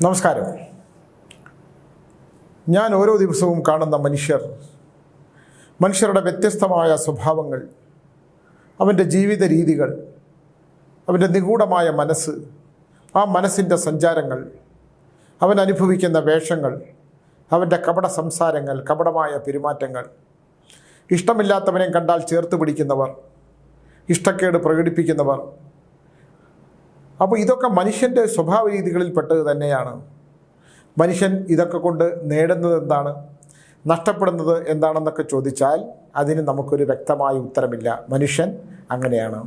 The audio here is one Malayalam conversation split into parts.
നമസ്കാരം. ഞാൻ ഓരോ ദിവസവും കാണുന്ന മനുഷ്യരുടെ വ്യത്യസ്തമായ സ്വഭാവങ്ങൾ, അവൻ്റെ ജീവിത രീതികൾ, അവൻ്റെ നിഗൂഢമായ മനസ്സ്, ആ മനസ്സിൻ്റെ സഞ്ചാരങ്ങൾ, അവൻ അനുഭവിക്കുന്ന വേഷങ്ങൾ, അവൻ്റെ കപട സംസാരങ്ങൾ, കപടമായ പെരുമാറ്റങ്ങൾ, ഇഷ്ടമില്ലാത്തവനെ കണ്ടാൽ ചേർത്ത് പിടിക്കുന്നവർ, ഇഷ്ടക്കേട് പ്രകടിപ്പിക്കുന്നവർ. അപ്പോൾ ഇതൊക്കെ മനുഷ്യൻ്റെ സ്വഭാവ രീതികളിൽപ്പെട്ടത് തന്നെയാണ്. മനുഷ്യൻ ഇതൊക്കെ കൊണ്ട് നേടുന്നത് എന്താണ്, നഷ്ടപ്പെടുന്നത് എന്താണെന്നൊക്കെ ചോദിച്ചാൽ അതിന് നമുക്കൊരു വ്യക്തമായ ഉത്തരമില്ല. മനുഷ്യൻ അങ്ങനെയാണ്.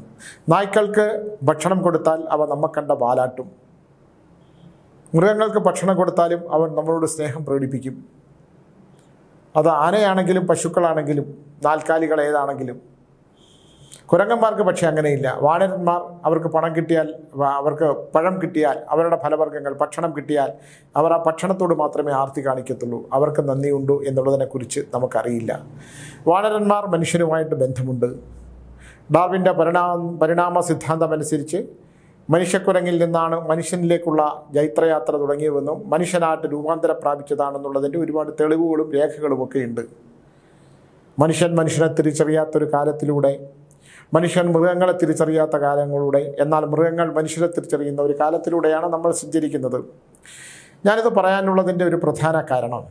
നായ്ക്കൾക്ക് ഭക്ഷണം കൊടുത്താൽ അവ നമ്മെ കണ്ട വാലാട്ടും. മൃഗങ്ങൾക്ക് ഭക്ഷണം കൊടുത്താലും അവൻ നമ്മളോട് സ്നേഹം പ്രകടിപ്പിക്കും. അത് ആനയാണെങ്കിലും പശുക്കളാണെങ്കിലും നാൽക്കാലികൾ ഏതാണെങ്കിലും. കുരങ്ങന്മാർക്ക് പക്ഷേ അങ്ങനെയില്ല. വാനരന്മാർ അവർക്ക് പണം കിട്ടിയാൽ, അവർക്ക് പഴം കിട്ടിയാൽ, അവരുടെ ഫലവർഗ്ഗങ്ങൾ ഭക്ഷണം കിട്ടിയാൽ അവർ ആ ഭക്ഷണത്തോട് മാത്രമേ ആർത്തി കാണിക്കത്തുള്ളൂ. അവർക്ക് നന്ദിയുണ്ടോ എന്നുള്ളതിനെക്കുറിച്ച് നമുക്കറിയില്ല. വാനരന്മാർ മനുഷ്യരുമായിട്ട് ബന്ധമുണ്ട്. ഡാർവിൻ്റെ പരിണാമ സിദ്ധാന്തമനുസരിച്ച് മനുഷ്യക്കുരങ്ങിൽ നിന്നാണ് മനുഷ്യനിലേക്കുള്ള ജൈത്രയാത്ര തുടങ്ങിയതെന്നും മനുഷ്യനായിട്ട് രൂപാന്തരം പ്രാപിച്ചതാണെന്നുള്ളതിൻ്റെ ഒരുപാട് തെളിവുകളും രേഖകളുമൊക്കെ ഉണ്ട്. മനുഷ്യനെ തിരിച്ചറിയാത്തൊരു കാലത്തിലൂടെ, മനുഷ്യൻ മൃഗങ്ങളെ തിരിച്ചറിയാത്ത കാലങ്ങളിലൂടെ, എന്നാൽ മൃഗങ്ങൾ മനുഷ്യരെ തിരിച്ചറിയുന്ന ഒരു കാലത്തിലൂടെയാണ് നമ്മൾ സഞ്ചരിക്കുന്നത്. ഞാനിത് പറയാനുള്ളതിൻ്റെ ഒരു പ്രധാന കാരണം,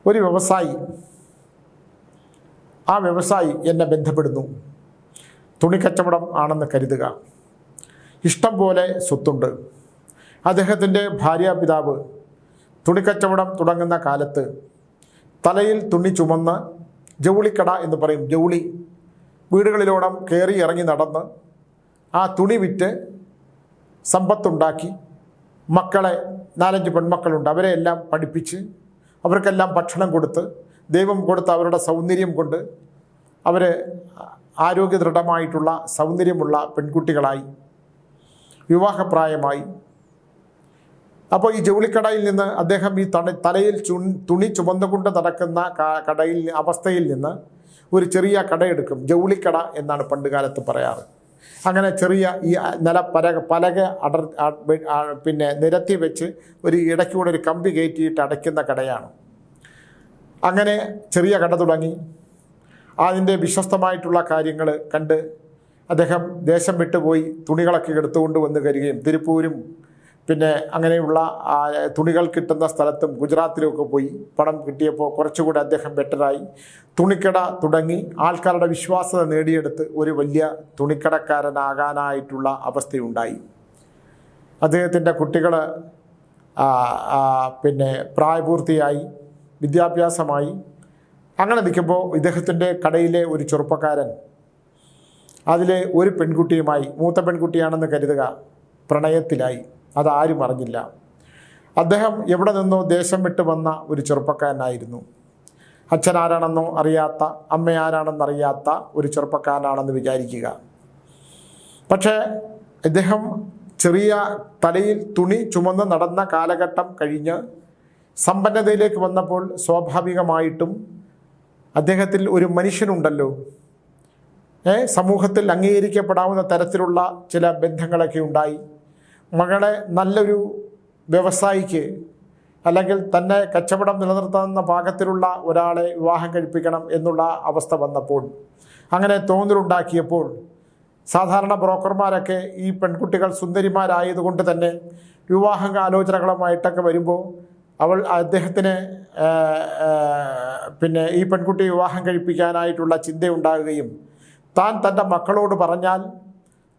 ഒരു വ്യവസായി എന്നെ ബന്ധപ്പെടുന്നു. തുണിക്കച്ചവടം ആണെന്ന് കരുതുക. ഇഷ്ടം പോലെ സ്വത്തുണ്ട്. അദ്ദേഹത്തിൻ്റെ ഭാര്യാപിതാവ് തുണിക്കച്ചവടം തുടങ്ങുന്ന കാലത്ത് തലയിൽ തുണി ചുമന്ന്, ജൗളിക്കട എന്ന് പറയും, ജൗളി, വീടുകളിലോളം കയറി ഇറങ്ങി നടന്ന് ആ തുണി വിറ്റ് സമ്പത്തുണ്ടാക്കി മക്കളെ, 4-5 പെൺമക്കളുണ്ട്, അവരെ എല്ലാം പഠിപ്പിച്ച് അവർക്കെല്ലാം ഭക്ഷണം കൊടുത്ത് ദൈവം കൊടുത്ത അവരുടെ സൗന്ദര്യം കൊണ്ട് അവർ ആരോഗ്യദൃഢമായിട്ടുള്ള സൗന്ദര്യമുള്ള പെൺകുട്ടികളായി, വിവാഹപ്രായമായി. അപ്പോൾ ഈ ജൗളിക്കടയിൽ നിന്ന് അദ്ദേഹം ഈ തലയിൽ തുണി ചുമന്നുകൊണ്ട് നടക്കുന്ന അവസ്ഥയിൽ നിന്ന് ഒരു ചെറിയ കടയെടുക്കും. ജൗളിക്കട എന്നാണ് പണ്ട് കാലത്ത് പറയാറ്. അങ്ങനെ ചെറിയ ഈ പലക നിരത്തി വെച്ച് ഒരു ഇടയ്ക്കൂടെ ഒരു കമ്പി കയറ്റിയിട്ട് അടയ്ക്കുന്ന കടയാണ്. അങ്ങനെ ചെറിയ കട തുടങ്ങി. അതിൻ്റെ വിശ്വസ്തമായിട്ടുള്ള കാര്യങ്ങൾ കണ്ട് അദ്ദേഹം ദേശം വിട്ടുപോയി തുണികളൊക്കെ എടുത്തുകൊണ്ട് വന്ന് കരുകയും തിരുപ്പൂരും അങ്ങനെയുള്ള തുണികൾ കിട്ടുന്ന സ്ഥലത്തും ഗുജറാത്തിലുമൊക്കെ പോയി പണം കിട്ടിയപ്പോൾ കുറച്ചുകൂടി അദ്ദേഹം ബെറ്ററായി. തുണിക്കട തുടങ്ങി ആൾക്കാരുടെ വിശ്വാസത നേടിയെടുത്ത് ഒരു വലിയ തുണിക്കടക്കാരനാകാനായിട്ടുള്ള അവസ്ഥയുണ്ടായി. അദ്ദേഹത്തിൻ്റെ കുട്ടികൾ പ്രായപൂർത്തിയായി, വിദ്യാഭ്യാസമായി. അങ്ങനെ നിൽക്കുമ്പോൾ ഇദ്ദേഹത്തിൻ്റെ കടയിലെ ഒരു ചെറുപ്പക്കാരൻ അതിലെ ഒരു പെൺകുട്ടിയുമായി, മൂത്ത പെൺകുട്ടിയാണെന്ന് കരുതുക, പ്രണയത്തിലായി. അതാരും അറിഞ്ഞില്ല. അദ്ദേഹം എവിടെ നിന്നോ ദേശം വിട്ട് വന്ന ഒരു ചെറുപ്പക്കാരനായിരുന്നു. അച്ഛനാരാണെന്നോ അറിയാത്ത, അമ്മ ആരാണെന്നറിയാത്ത ഒരു ചെറുപ്പക്കാരനാണെന്ന് വിചാരിക്കുക. പക്ഷേ ഇദ്ദേഹം ചെറിയ തലയിൽ തുണി ചുമന്ന് നടന്ന കാലഘട്ടം കഴിഞ്ഞ് സമ്പന്നതയിലേക്ക് വന്നപ്പോൾ സ്വാഭാവികമായിട്ടും അദ്ദേഹത്തിൽ ഒരു മനുഷ്യനുണ്ടല്ലോ, സമൂഹത്തിൽ അംഗീകരിക്കപ്പെടാവുന്ന തരത്തിലുള്ള ചില ബന്ധങ്ങളൊക്കെ ഉണ്ടായി. മകളെ നല്ലൊരു വ്യവസായിക്ക്, അല്ലെങ്കിൽ തന്നെ കച്ചവടം നിലനിർത്തുന്ന പാകത്തിലുള്ള ഒരാളെ വിവാഹം കഴിപ്പിക്കണം എന്നുള്ള അവസ്ഥ വന്നപ്പോൾ, അങ്ങനെ തോന്നലുണ്ടാക്കിയപ്പോൾ, സാധാരണ ബ്രോക്കർമാരൊക്കെ ഈ പെൺകുട്ടികൾ സുന്ദരിമാരായതുകൊണ്ട് തന്നെ വിവാഹ ആലോചനകളുമായിട്ടൊക്കെ വരുമ്പോൾ അദ്ദേഹത്തിന് ഈ പെൺകുട്ടി വിവാഹം കഴിപ്പിക്കാനായിട്ടുള്ള ചിന്തയുണ്ടാകുകയും തൻ്റെ മക്കളോട് പറഞ്ഞാൽ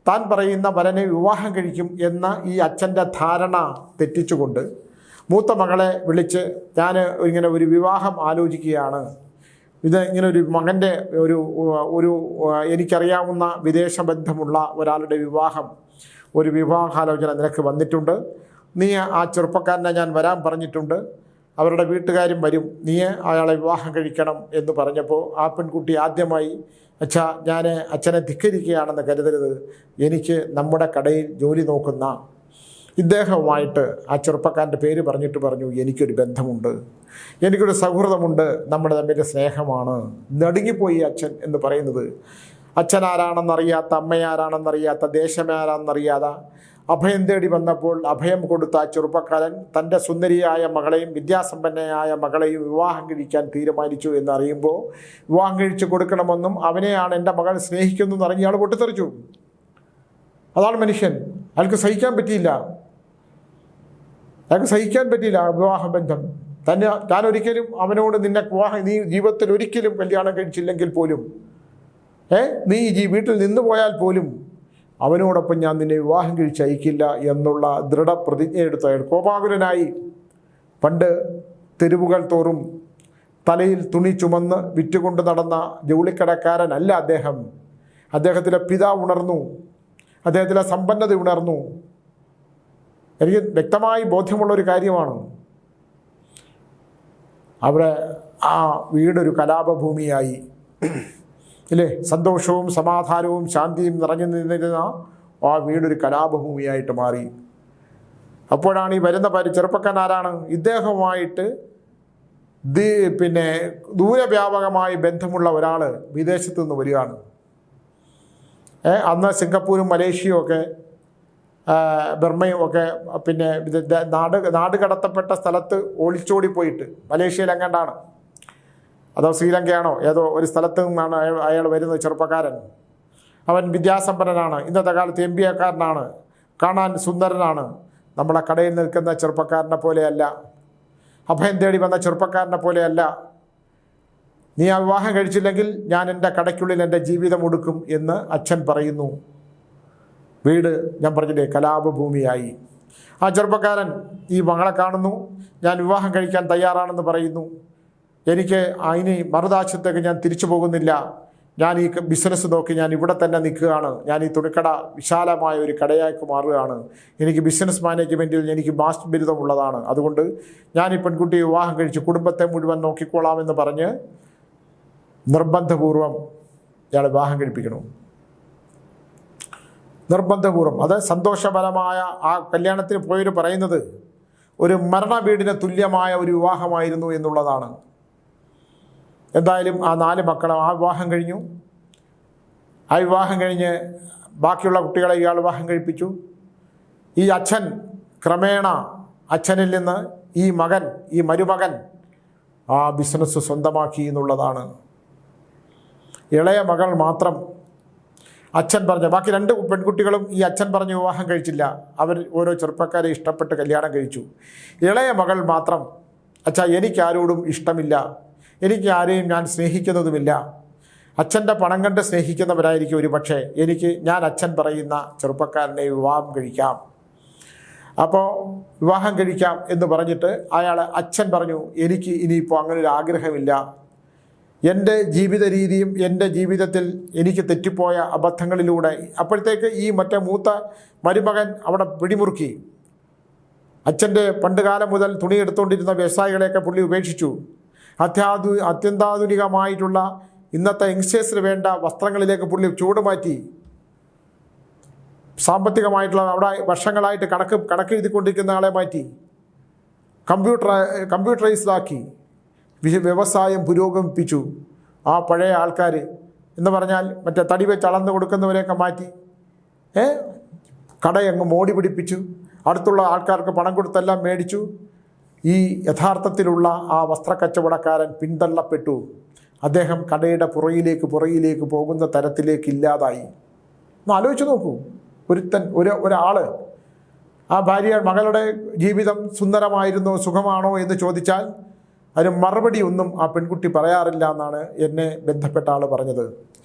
താൻ പറയുന്ന വരനെ വിവാഹം കഴിക്കും എന്ന ഈ അച്ഛൻ്റെ ധാരണ തെറ്റിച്ചുകൊണ്ട് മൂത്ത മകളെ വിളിച്ച്, ഞാൻ ഇങ്ങനെ ഒരു വിവാഹം ആലോചിക്കുകയാണ്, ഇത് ഇങ്ങനെ ഒരു മകൻ്റെ ഒരു എനിക്കറിയാവുന്ന വിദേശ ബന്ധമുള്ള ഒരാളുടെ ഒരു വിവാഹാലോചന നിനക്ക് വന്നിട്ടുണ്ട്, നീ ആ ചെറുപ്പക്കാരനെ ഞാൻ വരാൻ പറഞ്ഞിട്ടുണ്ട്, അവരുടെ വീട്ടുകാരും വരും, നീ അയാളെ വിവാഹം കഴിക്കണം എന്ന് പറഞ്ഞപ്പോൾ ആ പെൺകുട്ടി ആദ്യമായി, അച്ഛാ, ഞാൻ അച്ഛനെ ധിക്കരിക്കുകയാണെന്ന് കരുതരുത്, എനിക്ക് നമ്മുടെ കടയിൽ ജോലി നോക്കുന്ന ഇദ്ദേഹവുമായിട്ട്, ആ ചെറുപ്പക്കാരൻ്റെ പേര് പറഞ്ഞിട്ട് പറഞ്ഞു, എനിക്കൊരു ബന്ധമുണ്ട്, എനിക്കൊരു സൗഹൃദമുണ്ട്, നമ്മുടെ തമ്മിൽ സ്നേഹമാണ്. നടുങ്ങിപ്പോയി അച്ഛൻ എന്ന് പറയുന്നത്. അച്ഛനാരാണെന്നറിയാത്ത, അമ്മയാരാണെന്നറിയാത്ത, ദേശമാരാണെന്നറിയാതെ അഭയം തേടി വന്നപ്പോൾ അഭയം കൊടുത്ത ആ ചെറുപ്പക്കാരൻ തൻ്റെ സുന്ദരിയായ മകളെയും വിദ്യാസമ്പന്നയായ മകളെയും വിവാഹം കഴിക്കാൻ തീരുമാനിച്ചു എന്നറിയുമ്പോൾ വിവാഹം കഴിച്ചു കൊടുക്കണമെന്നും അവനെയാണ് എൻ്റെ മകൾ സ്നേഹിക്കുന്നതെന്ന് അറിഞ്ഞ് ഇയാൾ പൊട്ടിത്തെറിച്ചു. അതാണ് മനുഷ്യൻ. അയാൾക്ക് സഹിക്കാൻ പറ്റിയില്ല. വിവാഹബന്ധം തന്നെ. ഞാൻ ഒരിക്കലും അവനോട് നീ ജീവിതത്തിൽ ഒരിക്കലും കല്യാണം കഴിച്ചില്ലെങ്കിൽ പോലും നീ വീട്ടിൽ നിന്ന് പോയാൽ പോലും അവനോടൊപ്പം ഞാൻ നിന്നെ വിവാഹം കഴിച്ചയക്കില്ല എന്നുള്ള ദൃഢപ്രതിജ്ഞ എടുത്ത അയാൾ കോപാകുലനായി. പണ്ട് തെരുവുകൾ തോറും തലയിൽ തുണി ചുമന്ന് വിറ്റുകൊണ്ട് നടന്ന ജൗളിക്കടക്കാരനല്ല അദ്ദേഹം. അദ്ദേഹത്തിലെ പിതാവ് ഉണർന്നു, അദ്ദേഹത്തിലെ സമ്പന്നത ഉണർന്നു. എനിക്ക് വ്യക്തമായി ബോധ്യമുള്ളൊരു കാര്യമാണ്. അവിടെ ആ വീടൊരു കലാപഭൂമിയായി, ഇല്ലേ? സന്തോഷവും സമാധാനവും ശാന്തിയും നിറഞ്ഞു നിന്നിരുന്ന ആ വീടൊരു കലാപഭൂമിയായിട്ട് മാറി. അപ്പോഴാണ് ഈ വരുന്ന ചെറുപ്പക്കാരനാരാണ്? ഇദ്ദേഹവുമായിട്ട് ദൂരവ്യാപകമായി ബന്ധമുള്ള ഒരാൾ വിദേശത്തു നിന്ന് വരികയാണ്. അന്ന് സിംഗപ്പൂരും മലേഷ്യയും ഒക്കെ ബർമയും ഒക്കെ നാട് കടത്തപ്പെട്ട സ്ഥലത്ത് ഒളിച്ചോടി പോയിട്ട്, മലേഷ്യയിൽ എങ്ങാണ്ടാണ്, അതോ ശ്രീലങ്കയാണോ, ഏതോ ഒരു സ്ഥലത്ത് നിന്നാണ് അയാൾ വരുന്നത്. ചെറുപ്പക്കാരൻ, അവൻ വിദ്യാസമ്പന്നനാണ്, ഇന്നത്തെ കാലത്ത് MBA-കാരനാണ്, കാണാൻ സുന്ദരനാണ്. നമ്മളെ കടയിൽ നിൽക്കുന്ന ചെറുപ്പക്കാരനെ പോലെയല്ല, അഭയം തേടി വന്ന ചെറുപ്പക്കാരനെ പോലെയല്ല. നീ ആ വിവാഹം കഴിച്ചില്ലെങ്കിൽ ഞാൻ എൻ്റെ കടയ്ക്കുള്ളിൽ എൻ്റെ ജീവിതം ഒടുക്കും എന്ന് അച്ഛൻ പറയുന്നു. വീട് ഞാൻ പറഞ്ഞില്ലേ കലാപഭൂമിയായി. ആ ചെറുപ്പക്കാരൻ ഈ മകളെ കാണുന്നു, ഞാൻ വിവാഹം കഴിക്കാൻ തയ്യാറാണെന്ന് പറയുന്നു. എനിക്ക് ഇനി മറുതാശത്തേക്ക് ഞാൻ തിരിച്ചു പോകുന്നില്ല, ഞാൻ ഈ ബിസിനസ് നോക്കി ഞാൻ ഇവിടെ തന്നെ നിൽക്കുകയാണ്, ഞാൻ ഈ തുണിക്കട വിശാലമായ ഒരു കടയാക്കി മാറുകയാണ്, എനിക്ക് ബിസിനസ് മാനേജ്മെൻറ്റിൽ എനിക്ക് മാസ്റ്റർ ബിരുദമുള്ളതാണ്, അതുകൊണ്ട് ഞാൻ ഈ പെൺകുട്ടിയെ വിവാഹം കഴിച്ച് കുടുംബത്തെ മുഴുവൻ നോക്കിക്കോളാമെന്ന് പറഞ്ഞ് നിർബന്ധപൂർവം ഇയാളെ വിവാഹം കഴിപ്പിക്കണം. നിർബന്ധപൂർവ്വം. അത് സന്തോഷപരമായ ആ കല്യാണത്തിന് പോയവർ പറയുന്നത് ഒരു മരണ വീടിന് തുല്യമായ ഒരു വിവാഹമായിരുന്നു എന്നുള്ളതാണ്. എന്തായാലും ആ 4 മക്കളും ആ വിവാഹം കഴിഞ്ഞു. ആ വിവാഹം കഴിഞ്ഞ് ബാക്കിയുള്ള കുട്ടികളെ ഇയാൾ വിവാഹം കഴിപ്പിച്ചു. ഈ അച്ഛൻ ക്രമേണ അച്ഛനിൽ നിന്ന് ഈ മരുമകൻ ആ ബിസിനസ് സ്വന്തമാക്കി എന്നുള്ളതാണ്. ഇളയ മകൾ മാത്രം അച്ഛൻ പറഞ്ഞ, ബാക്കി 2 പെൺകുട്ടികളും ഈ അച്ഛൻ പറഞ്ഞ് വിവാഹം കഴിച്ചില്ല. അവർ ഓരോ ചെറുപ്പക്കാരെ ഇഷ്ടപ്പെട്ട് കല്യാണം കഴിച്ചു. ഇളയ മകൾ മാത്രം, അച്ഛാ എനിക്കാരോടും ഇഷ്ടമില്ല, എനിക്ക് ആരെയും ഞാൻ സ്നേഹിക്കുന്നതുമില്ല, അച്ഛൻ്റെ പണം കണ്ട് സ്നേഹിക്കുന്നവരായിരിക്കും ഒരു പക്ഷേ, ഞാൻ അച്ഛൻ പറയുന്ന ചെറുപ്പക്കാരനെ വിവാഹം കഴിക്കാം. അപ്പോൾ വിവാഹം കഴിക്കാം എന്ന് പറഞ്ഞിട്ട് അച്ഛൻ പറഞ്ഞു, എനിക്ക് ഇനിയിപ്പോൾ അങ്ങനെ ഒരു ആഗ്രഹമില്ല, എൻ്റെ ജീവിത രീതിയും എൻ്റെ ജീവിതത്തിൽ എനിക്ക് തെറ്റിപ്പോയ അബദ്ധങ്ങളിലൂടെ. അപ്പോഴത്തേക്ക് ഈ മൂത്ത മരുമകൻ അവിടെ പിടിമുറുക്കി. അച്ഛൻ്റെ പണ്ടുകാലം മുതൽ തുണിയെടുത്തുകൊണ്ടിരുന്ന വ്യവസായികളെയൊക്കെ പുള്ളി ഉപേക്ഷിച്ചു. അത്യന്താധുനികമായിട്ടുള്ള ഇന്നത്തെ യങ്സ്റ്റേഴ്സിന് വേണ്ട വസ്ത്രങ്ങളിലേക്ക് പുള്ളി ചൂടുമാറ്റി. സാമ്പത്തികമായിട്ടുള്ള അവിടെ വർഷങ്ങളായിട്ട് കണക്കെഴുതിക്കൊണ്ടിരിക്കുന്ന ആളെ മാറ്റി കമ്പ്യൂട്ടറൈസ്ഡാക്കി. വ്യവസായം പുരോഗമിപ്പിച്ചു. ആ പഴയ ആൾക്കാർ എന്ന് പറഞ്ഞാൽ തടി വെച്ച് അളന്ന് കൊടുക്കുന്നവരെയൊക്കെ മാറ്റി കടയങ്ങ് മോടി പിടിപ്പിച്ചു. അടുത്തുള്ള ആൾക്കാർക്ക് പണം കൊടുത്തെല്ലാം മേടിച്ചു. ഈ യഥാർത്ഥത്തിലുള്ള ആ വസ്ത്രക്കച്ചവടക്കാരൻ പിന്തള്ളപ്പെട്ടു. അദ്ദേഹം കടയുടെ പുറയിലേക്ക് പോകുന്ന തരത്തിലേക്ക് ഇല്ലാതായി. ഒന്ന് ആലോചിച്ച് നോക്കൂ. ഒരാൾ ആ മകളുടെ ജീവിതം സുന്ദരമായിരുന്നോ സുഖമാണോ എന്ന് ചോദിച്ചാൽ അതിന് മറുപടി ഒന്നും ആ പെൺകുട്ടി പറയാറില്ല എന്നാണ് എന്നെ ബന്ധപ്പെട്ട ആൾ പറഞ്ഞത്.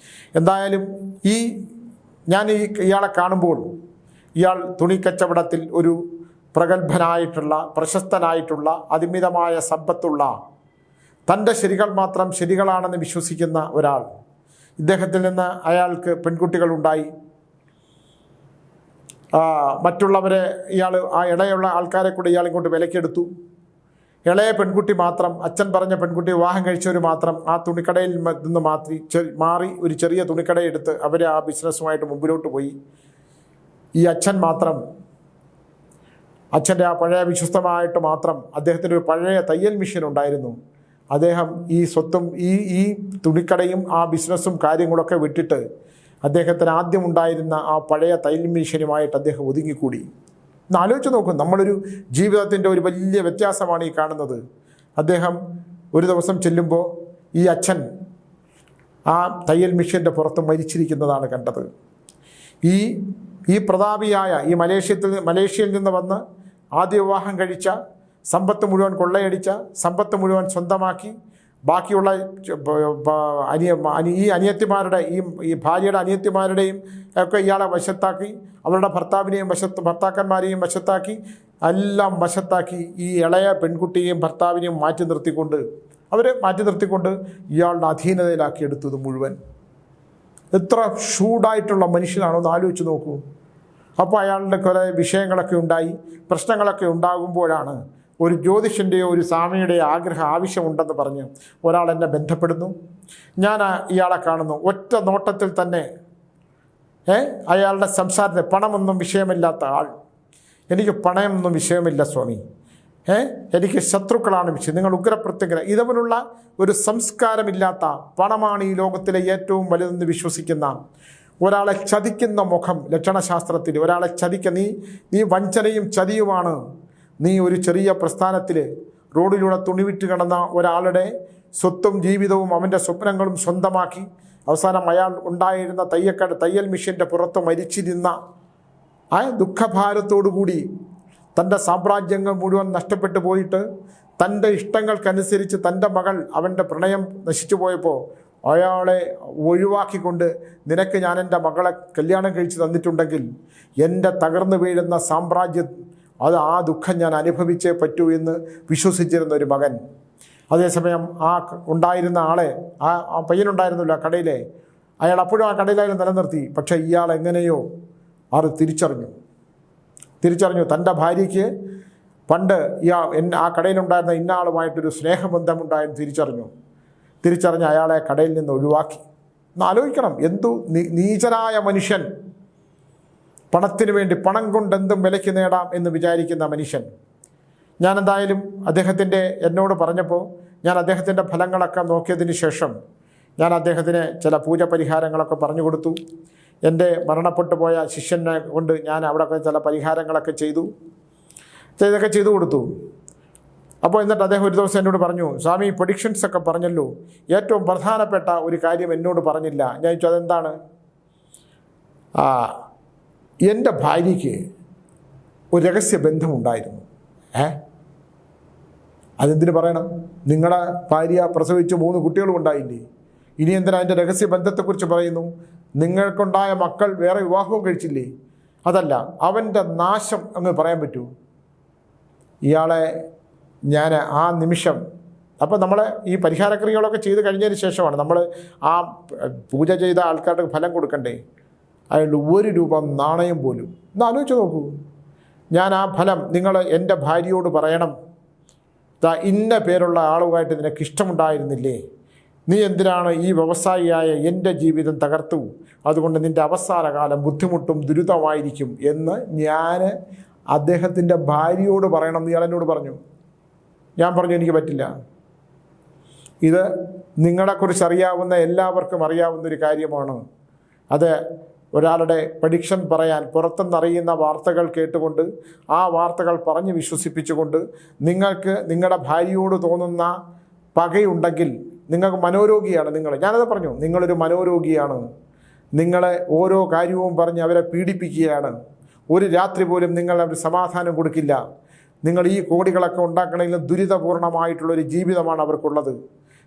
എന്തായാലും ഞാൻ ഇയാളെ കാണുമ്പോൾ ഇയാൾ തുണിക്കച്ചവടത്തിൽ ഒരു പ്രഗത്ഭനായിട്ടുള്ള പ്രശസ്തനായിട്ടുള്ള അതിമിതമായ സമ്പത്തുള്ള തൻ്റെ ശരികൾ മാത്രം ശരികളാണെന്ന് വിശ്വസിക്കുന്ന ഒരാൾ. ഇദ്ദേഹത്തിൽ നിന്ന് അയാൾക്ക് പെൺകുട്ടികളുണ്ടായി. മറ്റുള്ളവരെ ആ ഇടയുള്ള ആൾക്കാരെ കൂടെ ഇയാൾ ഇങ്ങോട്ട് വിലക്കെടുത്തു. ഇളയ പെൺകുട്ടി മാത്രം, അച്ഛൻ പറഞ്ഞ പെൺകുട്ടി വിവാഹം കഴിച്ചവർ മാത്രം ആ തുണിക്കടയിൽ നിന്ന് മാറി ഒരു ചെറിയ തുണിക്കടയെടുത്ത് അവർ ആ ബിസിനസ്സുമായിട്ട് മുമ്പിലോട്ട് പോയി. ഈ അച്ഛൻ മാത്രം, അച്ഛൻ്റെ ആ പഴയ വിശ്വസ്തമായിട്ട് മാത്രം, അദ്ദേഹത്തിൻ്റെ ഒരു പഴയ തയ്യൽ മെഷീൻ ഉണ്ടായിരുന്നു. അദ്ദേഹം ഈ സ്വത്തും ഈ തുണിക്കടയും ആ ബിസിനസ്സും കാര്യങ്ങളൊക്കെ വിട്ടിട്ട് അദ്ദേഹത്തിന് ആദ്യമുണ്ടായിരുന്ന ആ പഴയ തയ്യൽ മെഷീനുമായിട്ട് അദ്ദേഹം ഒതുങ്ങിക്കൂടി. ഒന്ന് ആലോചിച്ച് നോക്കും, നമ്മളൊരു ജീവിതത്തിൻ്റെ ഒരു വലിയ വ്യത്യാസമാണ് ഈ കാണുന്നത്. അദ്ദേഹം ഒരു ദിവസം ചെല്ലുമ്പോൾ ഈ അച്ഛൻ ആ തയ്യൽ മെഷീൻ്റെ പുറത്ത് മരിച്ചിരിക്കുന്നതാണ് കണ്ടത്. ഈ പ്രതാപിയായ ഈ മലേഷ്യയിൽ നിന്ന് വന്ന് ആദ്യ വിവാഹം കഴിച്ച, സമ്പത്ത് മുഴുവൻ കൊള്ളയടിച്ച, സമ്പത്ത് മുഴുവൻ സ്വന്തമാക്കി, ബാക്കിയുള്ള ഈ അനിയത്തിമാരുടെ ഈ ഭാര്യയുടെ അനിയത്തിമാരുടെയും ഒക്കെ ഇയാളെ വശത്താക്കി, അവരുടെ ഭർത്താക്കന്മാരെയും വശത്താക്കി, എല്ലാം വശത്താക്കി ഈ ഇളയ പെൺകുട്ടിയെയും ഭർത്താവിനെയും മാറ്റി നിർത്തിക്കൊണ്ട് ഇയാളുടെ അധീനതയിലാക്കി എടുത്തത് മുഴുവൻ. എത്ര ഷൂഡായിട്ടുള്ള മനുഷ്യനാണോ എന്ന് ആലോചിച്ച് നോക്കൂ. അപ്പോൾ അയാളുടെ കുറേ വിഷയങ്ങളൊക്കെ ഉണ്ടായി, പ്രശ്നങ്ങളൊക്കെ ഉണ്ടാകുമ്പോഴാണ് ഒരു ജ്യോതിഷൻ്റെയോ ഒരു സ്വാമിയുടെയോ ആവശ്യമുണ്ടെന്ന് പറഞ്ഞ് ഒരാൾ എന്നെ ബന്ധപ്പെടുന്നു. ഞാൻ ഇയാളെ കാണുന്നു. ഒറ്റ നോട്ടത്തിൽ തന്നെ അയാളുടെ സംസാരത്തിന് പണമൊന്നും വിഷയമില്ലാത്ത ആൾ. എനിക്ക് പണമൊന്നും വിഷയമില്ല സ്വാമി, എനിക്ക് ശത്രുക്കളാണ് വിഷയം, നിങ്ങൾ ഉഗ്രപ്രത്യങ്കര. ഇതുപോലുള്ള ഒരു സംസ്കാരമില്ലാത്ത, പണമാണ് ഈ ലോകത്തിലെ ഏറ്റവും വലുതെന്ന് വിശ്വസിക്കുന്ന ഒരാളെ ചതിക്കുന്ന മുഖം ലക്ഷണശാസ്ത്രത്തിൽ ഒരാളെ നീ വഞ്ചനയും ചതിയുമാണ്. നീ ഒരു ചെറിയ പ്രസ്ഥാനത്തിൽ റോഡിലൂടെ തുണിവിട്ട് കിടന്ന ഒരാളുടെ സ്വത്തും ജീവിതവും അവൻ്റെ സ്വപ്നങ്ങളും സ്വന്തമാക്കി അവസാനം അയാൾ ഉണ്ടായിരുന്ന തയ്യൽ മെഷീൻ്റെ പുറത്ത് മരിച്ചിരുന്ന ദുഃഖഭാരത്തോടുകൂടി തൻ്റെ സാമ്രാജ്യങ്ങൾ മുഴുവൻ നഷ്ടപ്പെട്ടു പോയിട്ട് തൻ്റെ ഇഷ്ടങ്ങൾക്കനുസരിച്ച് തൻ്റെ മകൾ അവൻ്റെ പ്രണയം നശിച്ചു പോയപ്പോൾ അയാളെ ഒഴിവാക്കിക്കൊണ്ട് നിനക്ക് ഞാൻ എൻ്റെ മകളെ കല്യാണം കഴിച്ച് തന്നിട്ടുണ്ടെങ്കിൽ എൻ്റെ തകർന്നു വീഴുന്ന സാമ്രാജ്യം ആ ദുഃഖം ഞാൻ അനുഭവിച്ചേ പറ്റൂ എന്ന് വിശ്വസിച്ചിരുന്ന ഒരു മകൻ. അതേസമയം ഉണ്ടായിരുന്ന ആളെ ആ പയ്യനുണ്ടായിരുന്നല്ലോ ആ കടയിലെ, അയാൾ അപ്പോഴും ആ കടയിലായാലും നിലനിർത്തി. പക്ഷേ ഇയാൾ എങ്ങനെയോ തിരിച്ചറിഞ്ഞു തൻ്റെ ഭാര്യയ്ക്ക് പണ്ട് ആ കടയിലുണ്ടായിരുന്ന ഇന്ന ആളുമായിട്ടൊരു സ്നേഹബന്ധമുണ്ടായെന്ന് തിരിച്ചറിഞ്ഞ് അയാളെ കടയിൽ നിന്ന് ഒഴിവാക്കി. ഒന്ന് ആലോചിക്കണം, നീചനായ മനുഷ്യൻ, പണത്തിന് വേണ്ടി പണം കൊണ്ട് എന്തും വിലയ്ക്ക് നേടാം എന്ന് വിചാരിക്കുന്ന മനുഷ്യൻ. ഞാൻ എന്തായാലും എന്നോട് പറഞ്ഞപ്പോൾ ഞാൻ അദ്ദേഹത്തിൻ്റെ ഫലങ്ങളൊക്കെ നോക്കിയതിന് ശേഷം ഞാൻ അദ്ദേഹത്തിന് ചില പൂജ പരിഹാരങ്ങളൊക്കെ പറഞ്ഞു കൊടുത്തു. എൻ്റെ മരണപ്പെട്ടു പോയ ശിഷ്യനെ കൊണ്ട് ഞാൻ അവിടെ ചില പരിഹാരങ്ങളൊക്കെ ചെയ്തു കൊടുത്തു. അപ്പോൾ എന്നിട്ട് അദ്ദേഹം ഒരു ദിവസം എന്നോട് പറഞ്ഞു, സ്വാമി പ്രൊഡിക്ഷൻസ് ഒക്കെ പറഞ്ഞല്ലോ, ഏറ്റവും പ്രധാനപ്പെട്ട ഒരു കാര്യം എന്നോട് പറഞ്ഞില്ല. ഞാൻ ചോദിച്ചു അതെന്താണ്? എൻ്റെ ഭാര്യയ്ക്ക് ഒരു രഹസ്യ ബന്ധമുണ്ടായിരുന്നു. അതെന്തിനു പറയണം? നിങ്ങളുടെ ഭാര്യ പ്രസവിച്ച് 3 കുട്ടികളും ഉണ്ടായില്ലേ? ഇനി എന്തിനാ അതിൻ്റെ രഹസ്യ ബന്ധത്തെക്കുറിച്ച് പറയുന്നു? നിങ്ങൾക്കുണ്ടായ മക്കൾ വേറെ വിവാഹവും കഴിച്ചില്ലേ? അതല്ല, അവൻ്റെ നാശം അങ്ങ് പറയാൻ പറ്റൂ? ഇയാളെ ഞാൻ ആ നിമിഷം, അപ്പോൾ നമ്മൾ ഈ പരിഹാരക്രിയകളൊക്കെ ചെയ്ത് കഴിഞ്ഞതിന് ശേഷമാണ് നമ്മൾ ആ പൂജ ചെയ്ത ആൾക്കാർക്ക് ഫലം കൊടുക്കണ്ടേ. അയാളുടെ 1 രൂപ നാണയം പോലും. ഒന്ന് ആലോചിച്ച് നോക്കൂ. ഞാൻ ആ ഫലം നിങ്ങൾ എൻ്റെ ഭാര്യയോട് പറയണം, ഇന്ന പേരുള്ള ആളുമായിട്ട് നിനക്ക് ഇഷ്ടമുണ്ടായിരുന്നില്ലേ, നീ എന്തിനാണ് ഈ വ്യവസായിയായ എൻ്റെ ജീവിതം തകർത്തു, അതുകൊണ്ട് നിൻ്റെ അവസാന കാലം ബുദ്ധിമുട്ടും ദുരിതമായിരിക്കും എന്ന് ഞാൻ അദ്ദേഹത്തിൻ്റെ ഭാര്യയോട് പറയണം. ഇയാൾ എന്നോട് പറഞ്ഞു. ഞാൻ പറഞ്ഞു എനിക്ക് പറ്റില്ല. ഇത് നിങ്ങളെക്കുറിച്ച് അറിയാവുന്ന എല്ലാവർക്കും അറിയാവുന്നൊരു കാര്യമാണ്. അത് ഒരാളുടെ പ്രഡിക്ഷൻ പറയാൻ പുറത്തുനിന്നറിയുന്ന വാർത്തകൾ കേട്ടുകൊണ്ട് ആ വാർത്തകൾ പറഞ്ഞ് വിശ്വസിപ്പിച്ചുകൊണ്ട് നിങ്ങൾക്ക് നിങ്ങളുടെ ഭാര്യയോട് തോന്നുന്ന പകയുണ്ടെങ്കിൽ നിങ്ങൾക്ക് മനോരോഗിയാണ് ഞാനത് പറഞ്ഞു, നിങ്ങളൊരു മനോരോഗിയാണ്. നിങ്ങളെ ഓരോ കാര്യവും പറഞ്ഞ് അവരെ പീഡിപ്പിക്കുകയാണ്. ഒരു രാത്രി പോലും നിങ്ങൾ അവർ സമാധാനം കൊടുക്കില്ല. നിങ്ങൾ ഈ കോടികളൊക്കെ ഉണ്ടാക്കണമെങ്കിൽ ദുരിതപൂർണമായിട്ടുള്ളൊരു ജീവിതമാണ് അവർക്കുള്ളത്.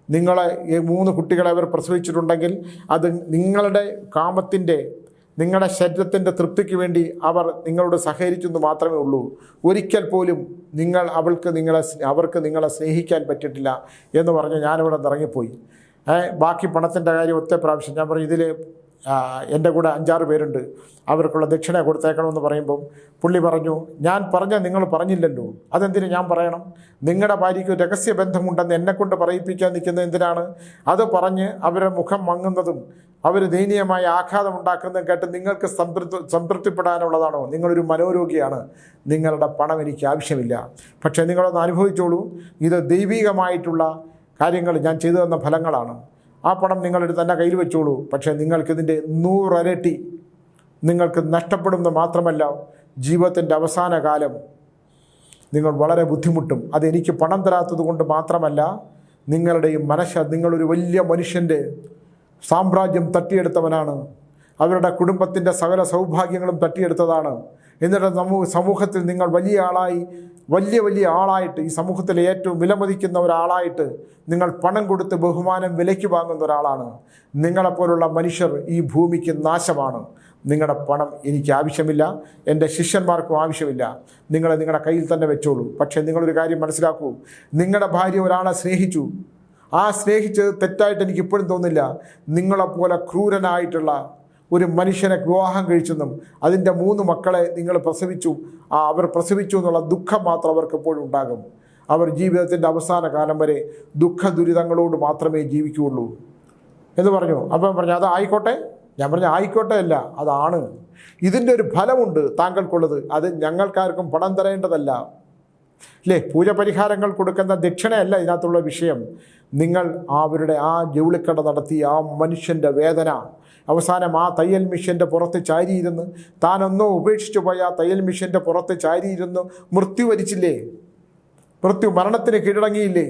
നിങ്ങളെ 3 കുട്ടികളെ അവർ പ്രസവിച്ചിട്ടുണ്ടെങ്കിൽ അത് നിങ്ങളുടെ കാമത്തിൻ്റെ, നിങ്ങളുടെ ശരീരത്തിൻ്റെ തൃപ്തിക്ക് വേണ്ടി അവർ നിങ്ങളോട് സഹകരിച്ചെന്ന് മാത്രമേ ഉള്ളൂ. ഒരിക്കൽ പോലും അവർക്ക് നിങ്ങളെ സ്നേഹിക്കാൻ പറ്റിയിട്ടില്ല എന്ന് പറഞ്ഞ് ഞാനിവിടെ ഇറങ്ങിപ്പോയി. ബാക്കി പണത്തിൻ്റെ കാര്യം ഒറ്റ പ്രാവശ്യം ഞാൻ പറഞ്ഞു, ഇതിൽ എൻ്റെ കൂടെ 5-6 പേരുണ്ട്, അവർക്കുള്ള ദക്ഷിണ കൊടുത്തേക്കണമെന്ന് പറയുമ്പം പുള്ളി പറഞ്ഞു, ഞാൻ നിങ്ങൾ പറഞ്ഞില്ലല്ലോ, അതെന്തിനു ഞാൻ പറയണം? നിങ്ങളുടെ ഭാര്യയ്ക്ക് രഹസ്യബന്ധമുണ്ടെന്ന് എന്നെക്കൊണ്ട് പറയിപ്പിക്കാൻ നിൽക്കുന്നത് എന്തിനാണ്? അത് പറഞ്ഞ് അവരുടെ മുഖം മങ്ങുന്നതും അവർ ദയനീയമായ ആഘാതമുണ്ടാക്കുന്നതും കേട്ട് നിങ്ങൾക്ക് സംതൃപ്തിപ്പെടാനുള്ളതാണോ? നിങ്ങളൊരു മനോരോഗിയാണ്. നിങ്ങളുടെ പണം എനിക്ക് ആവശ്യമില്ല. പക്ഷേ നിങ്ങളൊന്ന് അനുഭവിച്ചോളൂ, ഇത് ദൈവികമായിട്ടുള്ള കാര്യങ്ങൾ ഞാൻ ചെയ്തു തന്ന ഫലങ്ങളാണ്. ആ പണം നിങ്ങളെടുത്ത് തന്നെ കയ്യിൽ വെച്ചോളൂ. പക്ഷേ നിങ്ങൾക്കിതിൻ്റെ 100 ഇരട്ടി നിങ്ങൾക്ക് നഷ്ടപ്പെടുമെന്ന് മാത്രമല്ല, ജീവിതത്തിൻ്റെ അവസാന കാലം നിങ്ങൾ വളരെ ബുദ്ധിമുട്ടും. അതെനിക്ക് പണം തരാത്തത് കൊണ്ട് മാത്രമല്ല, നിങ്ങളുടെ ഈ നിങ്ങളൊരു വലിയ മനുഷ്യൻ്റെ സാമ്രാജ്യം തട്ടിയെടുത്തവനാണ്. അവരുടെ കുടുംബത്തിൻ്റെ സകല സൗഭാഗ്യങ്ങളും തട്ടിയെടുത്തതാണ്. എന്നിട്ട് സമൂഹത്തിൽ നിങ്ങൾ വലിയ ആളായിട്ട്, ഈ സമൂഹത്തിലെ ഏറ്റവും വിലമതിക്കുന്ന ഒരാളായിട്ട് നിങ്ങൾ പണം കൊടുത്ത് ബഹുമാനം വിലയ്ക്ക് വാങ്ങുന്ന ഒരാളാണ്. നിങ്ങളെപ്പോലുള്ള മനുഷ്യർ ഈ ഭൂമിക്ക് നാശമാണ്. നിങ്ങളുടെ പണം എനിക്ക് ആവശ്യമില്ല, എൻ്റെ ശിഷ്യന്മാർക്കും ആവശ്യമില്ല. നിങ്ങളുടെ കയ്യിൽ തന്നെ വെച്ചോളൂ. പക്ഷേ നിങ്ങളൊരു കാര്യം മനസ്സിലാക്കൂ, നിങ്ങളുടെ ഭാര്യ ഒരാളെ സ്നേഹിച്ചു. ആ സ്നേഹിച്ചത് തെറ്റായിട്ട് എനിക്കിപ്പോഴും തോന്നില്ല. നിങ്ങളെപ്പോലെ ക്രൂരനായിട്ടുള്ള ഒരു മനുഷ്യനെ വിവാഹം കഴിച്ചെന്നും അതിൻ്റെ 3 മക്കളെ നിങ്ങൾ അവർ പ്രസവിച്ചു എന്നുള്ള ദുഃഖം മാത്രം അവർക്ക് എപ്പോഴും ഉണ്ടാകും. അവർ ജീവിതത്തിൻ്റെ അവസാന കാലം വരെ ദുരിതങ്ങളോട് മാത്രമേ ജീവിക്കുകയുള്ളൂ എന്ന് പറഞ്ഞു. അപ്പം പറഞ്ഞു അത് ആയിക്കോട്ടെ. ഞാൻ പറഞ്ഞു ആയിക്കോട്ടെ അല്ല, അതാണ്. ഇതിൻ്റെ ഒരു ഫലമുണ്ട് താങ്കൾക്കുള്ളത്. അത് ഞങ്ങൾക്കാർക്കും പണം തരേണ്ടതല്ല. അല്ലേ, പൂജ പരിഹാരങ്ങൾ കൊടുക്കുന്ന ദക്ഷിണയല്ല ഇതിനകത്തുള്ള വിഷയം. നിങ്ങൾ അവരുടെ ആ ജൗളിക്കട നടത്തി ആ മനുഷ്യൻ്റെ വേദന, അവസാനം ആ തയ്യൽ മിഷ്യൻ്റെ പുറത്ത് ചാരിയിരുന്ന്, താനൊന്നോ ഉപേക്ഷിച്ചു പോയ ആ തയ്യൽ മിഷ്യൻ്റെ പുറത്ത് ചാരിയിരുന്ന് മൃത്യു വരിച്ചില്ലേ, മരണത്തിന് കീഴടങ്ങിയില്ലേ,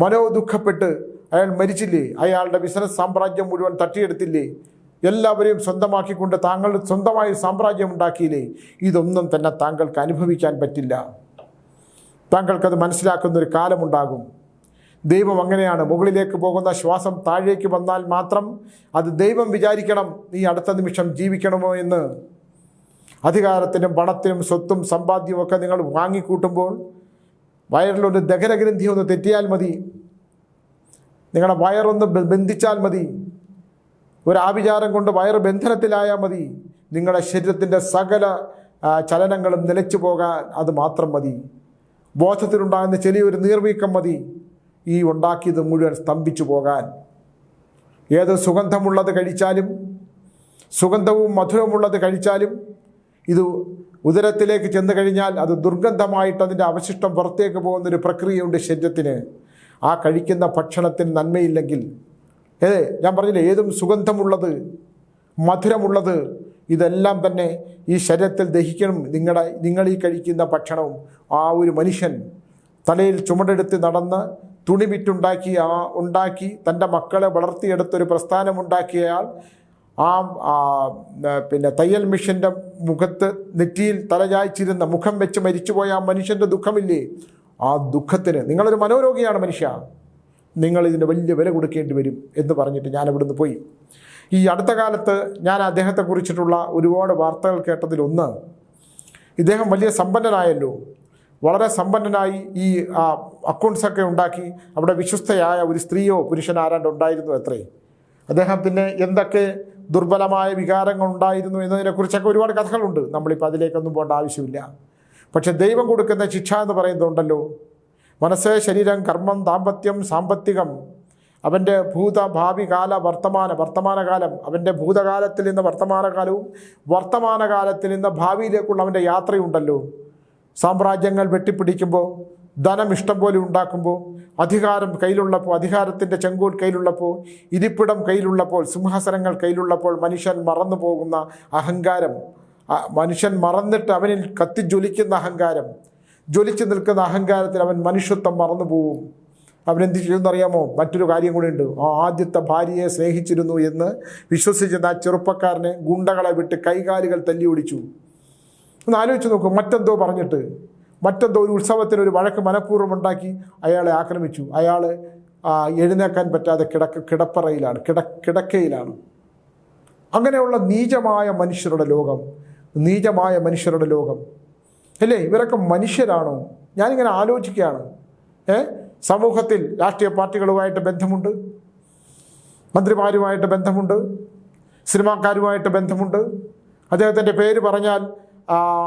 മനോദുഃഖപ്പെട്ട് അയാൾ മരിച്ചില്ലേ, അയാളുടെ ബിസിനസ് സാമ്രാജ്യം മുഴുവൻ തട്ടിയെടുത്തില്ലേ, എല്ലാവരെയും സ്വന്തമാക്കിക്കൊണ്ട് താങ്കൾ സ്വന്തമായി സാമ്രാജ്യം ഉണ്ടാക്കിയില്ലേ. ഇതൊന്നും തന്നെ താങ്കൾക്ക് അനുഭവിക്കാൻ പറ്റില്ല. താങ്കൾക്കത് മനസ്സിലാക്കുന്നൊരു കാലമുണ്ടാകും. ദൈവം അങ്ങനെയാണ്. മുകളിലേക്ക് പോകുന്ന ശ്വാസം താഴേക്ക് വന്നാൽ മാത്രം അത് ദൈവം വിചാരിക്കണം നീ അടുത്ത നിമിഷം ജീവിക്കണമോ എന്ന്. അധികാരത്തിനും പണത്തിനും സ്വത്തും സമ്പാദ്യവും ഒക്കെ നിങ്ങൾ വാങ്ങിക്കൂട്ടുമ്പോൾ വയറിലൊരു ദഹനഗ്രന്ഥി ഒന്ന് തെറ്റിയാൽ മതി, നിങ്ങളുടെ വയറൊന്ന് ബന്ധിച്ചാൽ മതി, ഒരു ആഭിചാരം കൊണ്ട് വയറ് ബന്ധനത്തിലായാൽ മതി, നിങ്ങളുടെ ശരീരത്തിൻ്റെ സകല ചലനങ്ങളും നിലച്ചു പോകാൻ അത് മാത്രം മതി. ബോധത്തിലുണ്ടാകുന്ന ചെറിയൊരു നീർവീക്കം മതി ഈ ഉണ്ടാക്കിയത് മുഴുവൻ സ്തംഭിച്ചു പോകാൻ. ഏത് സുഗന്ധമുള്ളത് കഴിച്ചാലും, സുഗന്ധവും മധുരമുള്ളത് കഴിച്ചാലും, ഇത് ഉദരത്തിലേക്ക് ചെന്ന് കഴിഞ്ഞാൽ അത് ദുർഗന്ധമായിട്ട് അതിൻ്റെ അവശിഷ്ടം പുറത്തേക്ക് പോകുന്നൊരു പ്രക്രിയയുണ്ട് ശരീരത്തിന്. ആ കഴിക്കുന്ന ഭക്ഷണത്തിന് നന്മയില്ലെങ്കിൽ, ഞാൻ പറഞ്ഞില്ലേ, ഏതും സുഗന്ധമുള്ളത് മധുരമുള്ളത് ഇതെല്ലാം തന്നെ ഈ ശരീരത്തിൽ ദഹിക്കണം. നിങ്ങൾ ഈ കഴിക്കുന്ന ഭക്ഷണവും ആ ഒരു മനുഷ്യൻ തലയിൽ ചുമടെടുത്ത് നടന്ന് തുണി ഉണ്ടാക്കി തൻ്റെ മക്കളെ വളർത്തിയെടുത്തൊരു പ്രസ്ഥാനമുണ്ടാക്കിയയാൾ, പിന്നെ തയ്യൽ മിഷ്യൻ്റെ മുഖത്ത് നെറ്റിയിൽ തലചായ്ച്ചിരുന്ന മുഖം വെച്ച് മരിച്ചുപോയ ആ മനുഷ്യൻ്റെ ദുഃഖമില്ലേ, ആ ദുഃഖത്തിന് നിങ്ങളൊരു മനോരോഗിയാണ് മനുഷ്യ, നിങ്ങളിതിന് വലിയ വില കൊടുക്കേണ്ടി വരും എന്ന് പറഞ്ഞിട്ട് ഞാൻ അവിടുന്ന് പോയി. ഈ അടുത്ത കാലത്ത് ഞാൻ അദ്ദേഹത്തെക്കുറിച്ചിട്ടുള്ള ഒരുപാട് വാർത്തകൾ കേട്ടതിലൊന്ന്, ഇദ്ദേഹം വലിയ സമ്പന്നനായല്ലോ, വളരെ സമ്പന്നനായി ഈ അക്കൗണ്ട്സൊക്കെ ഉണ്ടാക്കി അവിടെ വിശ്വസ്തയായ ഒരു സ്ത്രീയോ പുരുഷനോ ആരാണ്ട് ഉണ്ടായിരുന്നു അത്രേ. അദ്ദേഹം പിന്നെ എന്തൊക്കെ ദുർബലമായ വികാരങ്ങൾ ഉണ്ടായിരുന്നു എന്നതിനെക്കുറിച്ചൊക്കെ ഒരുപാട് കഥകളുണ്ട്. നമ്മളിപ്പോൾ അതിലേക്കൊന്നും പോകേണ്ട ആവശ്യമില്ല. പക്ഷെ ദൈവം കൊടുക്കുന്ന ശിക്ഷ എന്ന് പറയുന്നുണ്ടല്ലോ, മനസ്സ്, ശരീരം, കർമ്മം, ദാമ്പത്യം, സാമ്പത്തികം, അവൻ്റെ ഭാവി കാല വർത്തമാനകാലം, അവൻ്റെ ഭൂതകാലത്തിൽ നിന്ന് വർത്തമാനകാലവും വർത്തമാനകാലത്തിൽ നിന്ന് ഭാവിയിലേക്കുള്ള അവൻ്റെ യാത്രയുണ്ടല്ലോ. സാമ്രാജ്യങ്ങൾ വെട്ടിപ്പിടിക്കുമ്പോൾ, ധനം ഇഷ്ടം പോലെ ഉണ്ടാക്കുമ്പോൾ, അധികാരം കയ്യിലുള്ളപ്പോൾ, അധികാരത്തിൻ്റെ ചെങ്കോൽ കയ്യിലുള്ളപ്പോൾ, ഇരിപ്പിടം കയ്യിലുള്ളപ്പോൾ, സിംഹാസനങ്ങൾ കയ്യിലുള്ളപ്പോൾ മനുഷ്യൻ മറന്നു പോകുന്ന അഹങ്കാരം, മനുഷ്യൻ മറന്നിട്ട് അവനിൽ കത്തിജ്വലിക്കുന്ന അഹങ്കാരം, ജ്വലിച്ചു നിൽക്കുന്ന അഹങ്കാരത്തിൽ അവൻ മനുഷ്യത്വം മറന്നു പോവും. അവനെന്ത് ചെയ്യുമെന്നറിയാമോ? മറ്റൊരു കാര്യം കൂടിയുണ്ട്. ആദ്യത്തെ ഭാര്യയെ സ്നേഹിച്ചിരുന്നു എന്ന് വിശ്വസിച്ചിരുന്ന ആ ചെറുപ്പക്കാരനെ ഗുണ്ടകളെ വിട്ട് കൈകാലുകൾ തല്ലി ഓടിച്ചു. ഒന്ന് ആലോചിച്ച് നോക്കും. മറ്റെന്തോ ഒരു ഉത്സവത്തിന് ഒരു വഴക്ക് മനഃപൂർവ്വം ഉണ്ടാക്കി അയാളെ ആക്രമിച്ചു. അയാൾ എഴുന്നേക്കാൻ പറ്റാതെ കിടക്കയിലാണ്. അങ്ങനെയുള്ള നീചമായ മനുഷ്യരുടെ ലോകം അല്ലേ? ഇവരൊക്കെ മനുഷ്യരാണോ? ഞാനിങ്ങനെ ആലോചിക്കുകയാണ്. സമൂഹത്തിൽ രാഷ്ട്രീയ പാർട്ടികളുമായിട്ട് ബന്ധമുണ്ട്, മന്ത്രിമാരുമായിട്ട് ബന്ധമുണ്ട്, സിനിമാക്കാരുമായിട്ട് ബന്ധമുണ്ട്. അദ്ദേഹത്തിൻ്റെ പേര് പറഞ്ഞാൽ